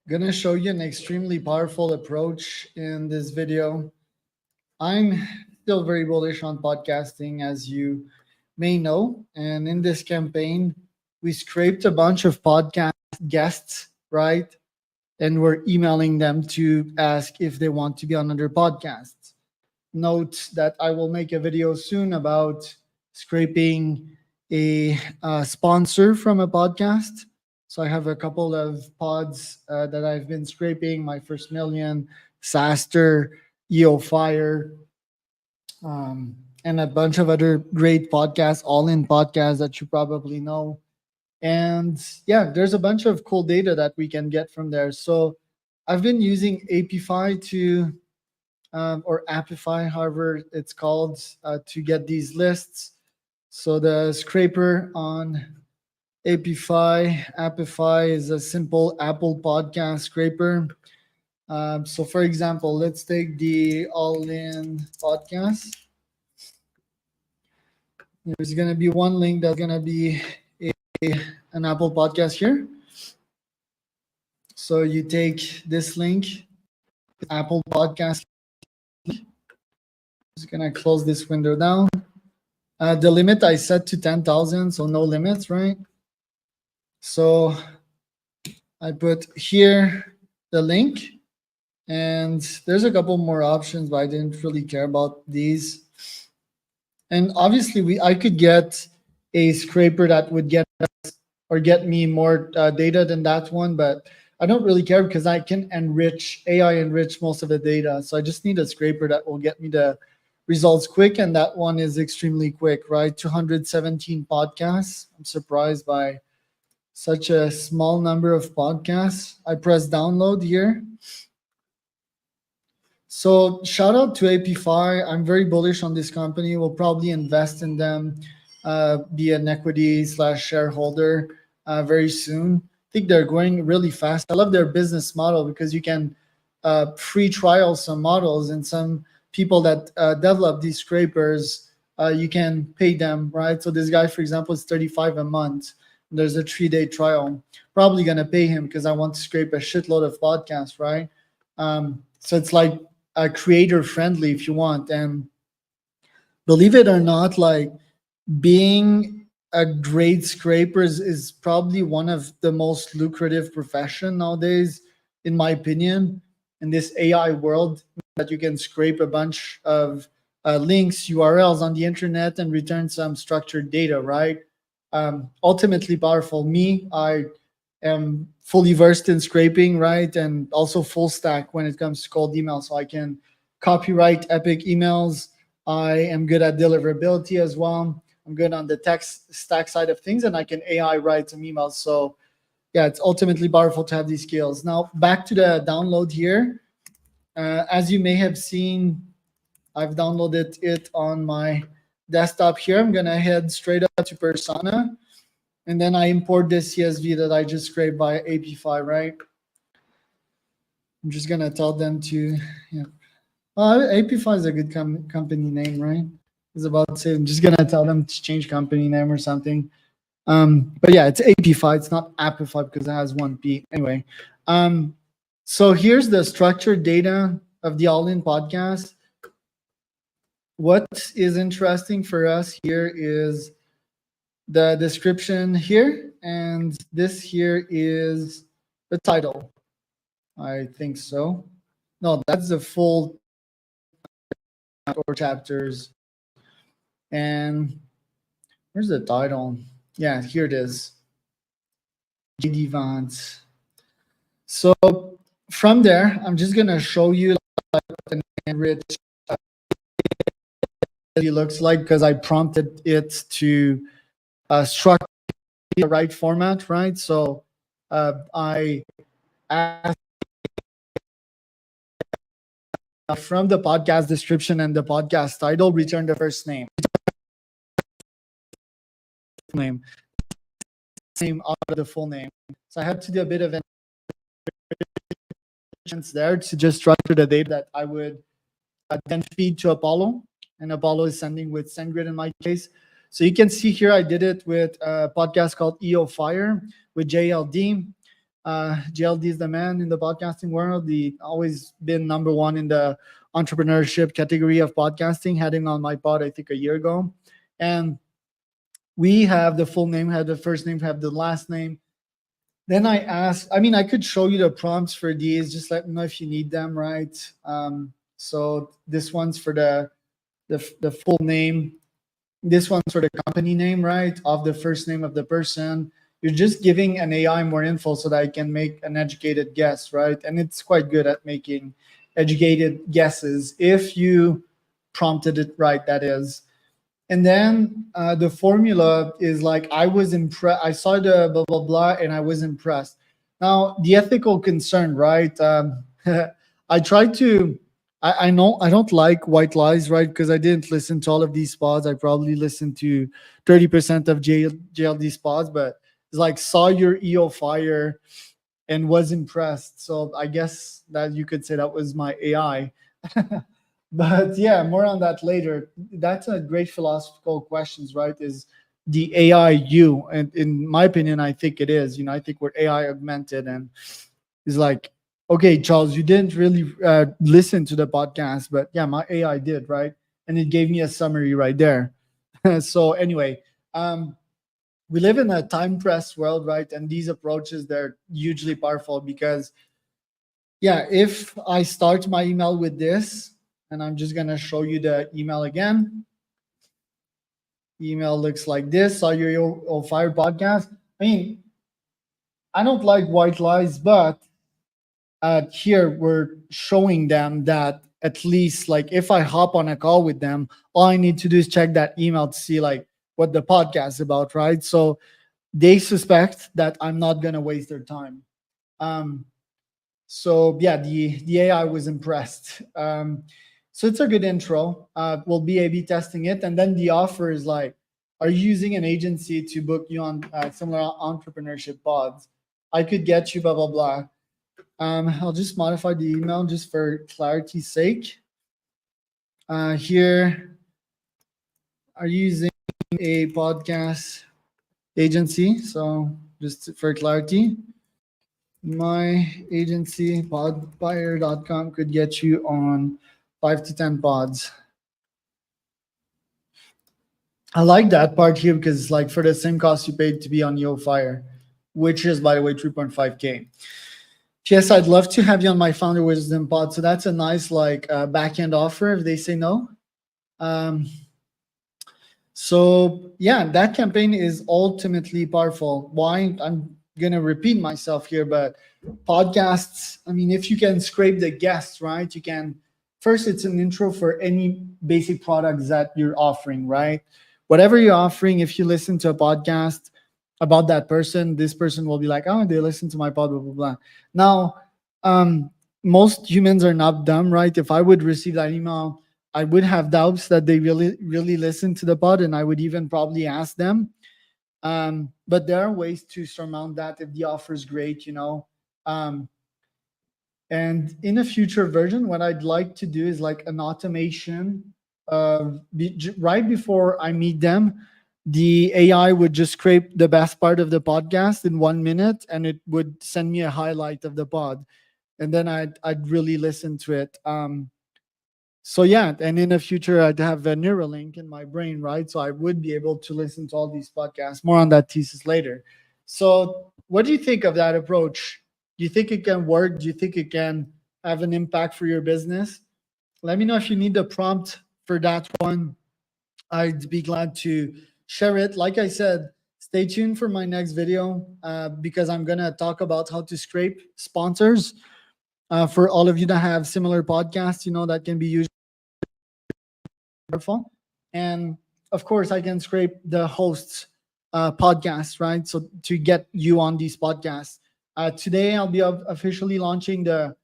Gonna show you an extremely powerful approach in this video. I'm still very bullish on podcasting, as you may know. And in this campaign, we scraped a bunch of podcast guests, right? And we're emailing them to ask if they want to be on other podcasts. Note that I will make a video soon about scraping a sponsor from a podcast. So I have a couple of pods that I've been scraping. My First Million, Saster, EO Fire, and a bunch of other great podcasts, all in podcasts that you probably know. And yeah, there's a bunch of cool data that we can get from there. So I've been using apify to or apify, however it's called, to get these lists. So the scraper on apify is a simple Apple podcast scraper. So for example, let's take the all-in podcast. There's going to be one link that's going to be an Apple podcast here. So you take this link, Apple podcast. Just gonna close this window down. The limit I set to 10,000, so no limits, right? So I put here the link, and there's a couple more options, but I didn't really care about these. And obviously, I could get a scraper that would get us or get me more data than that one, but I don't really care because I can AI enrich most of the data. So I just need a scraper that will get me the results quick, and that one is extremely quick, right? 217 podcasts. I'm surprised by such a small number of podcasts. I press download here. So shout out to apify. I'm very bullish on this company. We'll probably invest in them, be an equity/shareholder very soon. I think they're growing really fast. I love their business model because you can free trial some models, and some people that develop these scrapers, you can pay them, right? So this guy, for example, is 35 a month. There's a 3-day trial. Probably gonna pay him because I want to scrape a shitload of podcasts, right? So it's like creator friendly if you want. And believe it or not, like being a great scraper is probably one of the most lucrative profession nowadays, in my opinion, in this AI world, that you can scrape a bunch of links, URLs on the internet and return some structured data, right? Ultimately powerful. Me, I am fully versed in scraping, right? And also full stack when it comes to cold email. So I can copyright epic emails. I am good at deliverability as well. I'm good on the text stack side of things, and I can AI write some emails. So yeah, it's ultimately powerful to have these skills. Now back to the download here. As you may have seen, I've downloaded it on my desktop here. I'm gonna head straight up to Persana, and then I import this CSV that I just scraped by apify, right? I'm just gonna tell them to, yeah. Apify is a good company name, right? I was about to say, I'm just gonna tell them to change company name or something. But yeah, it's apify. It's not apify because it has one P. Anyway, so here's the structured data of the All In podcast. What is interesting for us here is the description here, and this here is the title. I think so. No, that's the full or chapters. And where's the title? Yeah, here it is. JD Vance. So from there, I'm just gonna show you like an enriched it looks like, because I prompted it to structure the right format, right? So I asked from the podcast description and the podcast title, return the first name out of the full name. So I had to do a bit of there to just structure the data that I would then feed to Apollo, and Apollo is sending with SendGrid in my case. So you can see here I did it with a podcast called EO Fire with JLD. JLD is the man in the podcasting world. He always been number one in the entrepreneurship category of podcasting, heading on my pod, I think, a year ago. And we have the full name, have the first name, have the last name. Then I asked, I mean, I could show you the prompts for these. Just let me know if you need them, right? So this one's for the full name. This one's for the company name, right? Of the first name of the person. You're just giving an AI more info so that I can make an educated guess, right? And it's quite good at making educated guesses if you prompted it right, that is. And then the formula is like, I was impressed. I saw the blah blah blah, and I was impressed. Now the ethical concern, right? I tried to. I know I don't like white lies, right? Because I didn't listen to all of these spots. I probably listened to 30% of JLD spots, but it's like saw your EO fire and was impressed. So I guess that you could say that was my AI. But yeah, more on that later. That's a great philosophical questions, right? Is the AI you? And in my opinion, I think it is. I think we're AI augmented, and it's like, okay, Charles, you didn't really listen to the podcast, but yeah, my AI did, right? And it gave me a summary right there. So anyway, we live in a time pressed world, right? And these approaches, they're hugely powerful because, yeah, if I start my email with this, and I'm just going to show you the email again. Email looks like this. Saw your Fire podcast. I mean, I don't like white lies, but here we're showing them that at least, like, if I hop on a call with them, all I need to do is check that email to see like what the podcast is about, right? So they suspect that I'm not going to waste their time. So yeah, the AI was impressed. So it's a good intro. We'll be A/B testing it, and then the offer is like, are you using an agency to book you on similar entrepreneurship pods? I could get you blah blah blah. I'll just modify the email just for clarity's sake. Here, are you using a podcast agency? So just for clarity, my agency podbuyer.com could get you on 5 to 10 pods. I like that part here because it's like for the same cost you paid to be on Yo Fire, which is, by the way, 3.5K. Yes, I'd love to have you on my Founder Wisdom pod. So that's a nice like back end offer if they say no. So yeah, that campaign is ultimately powerful. Why? I'm gonna repeat myself here, but podcasts, I mean, if you can scrape the guests, right? You can first, it's an intro for any basic products that you're offering, right? Whatever you're offering, if you listen to a podcast about that person, this person will be like, oh, they listen to my pod, blah blah blah. Now, most humans are not dumb, right? If I would receive that email, I would have doubts that they really listen to the pod, and I would even probably ask them. But there are ways to surmount that if the offer is great. And in a future version, what I'd like to do is like an automation right before I meet them. The AI would just scrape the best part of the podcast in 1 minute, and it would send me a highlight of the pod, and then I'd really listen to it. So yeah, and in the future, I'd have a Neuralink in my brain, right? So I would be able to listen to all these podcasts. More on that thesis later. So what do you think of that approach? Do you think it can work? Do you think it can have an impact for your business? Let me know if you need the prompt for that one. I'd be glad to share it. Like I said, stay tuned for my next video because I'm going to talk about how to scrape sponsors for all of you that have similar podcasts, that can be used. Powerful. And of course, I can scrape the hosts' podcasts, right? So to get you on these podcasts. Today, I'll be officially launching the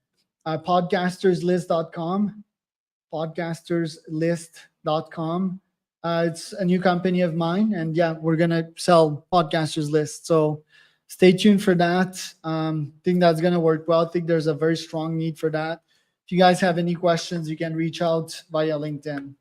podcasterslist.com. Podcasterslist.com. It's a new company of mine. And yeah, we're going to sell Podcasters List. So stay tuned for that. Think that's going to work well. I think there's a very strong need for that. If you guys have any questions, you can reach out via LinkedIn.